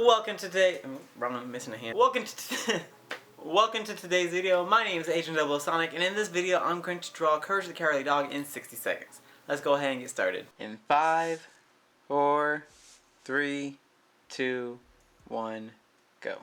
Welcome to today. I'm missing a hand. Welcome to today's video. My name is Agent Double Sonic, and in this video, I'm going to draw Courage the Cowardly Dog in 60 seconds. Let's go ahead and get started. In 5, 4, 3, 2, 1, go.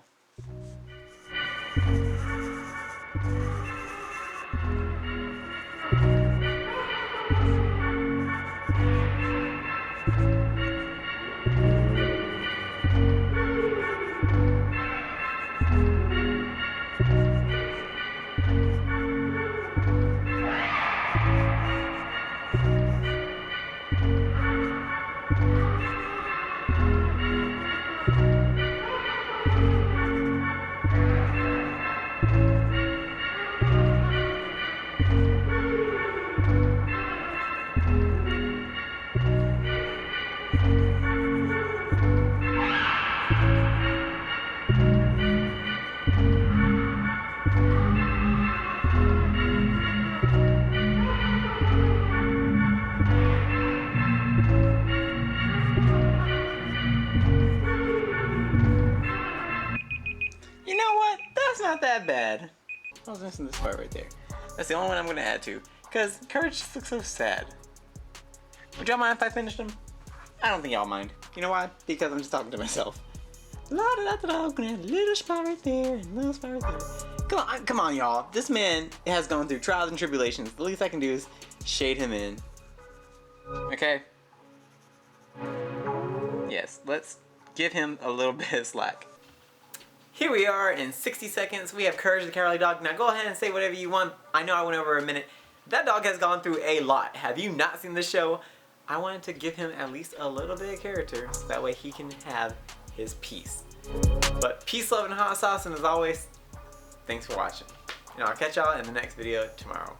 You know what? That's not that bad. I was missing this part right there. That's the only one I'm going to add to. Because Courage just looks so sad. Would y'all mind if I finished him? I don't think y'all mind. You know why? Because I'm just talking to myself. La da da da da. I'm going to add a little spot right there and a little spot right there. Come on, y'all. This man has gone through trials and tribulations. The least I can do is shade him in. Okay? Yes, let's give him a little bit of slack. Here we are in 60 seconds. We have Courage the Cowardly Dog. Now go ahead and say whatever you want. I know I went over a minute. That dog has gone through a lot. Have you not seen this show? I wanted to give him at least a little bit of character so that way he can have his peace. But peace, love, and hot sauce, and as always, thanks for watching. And I'll catch y'all in the next video tomorrow.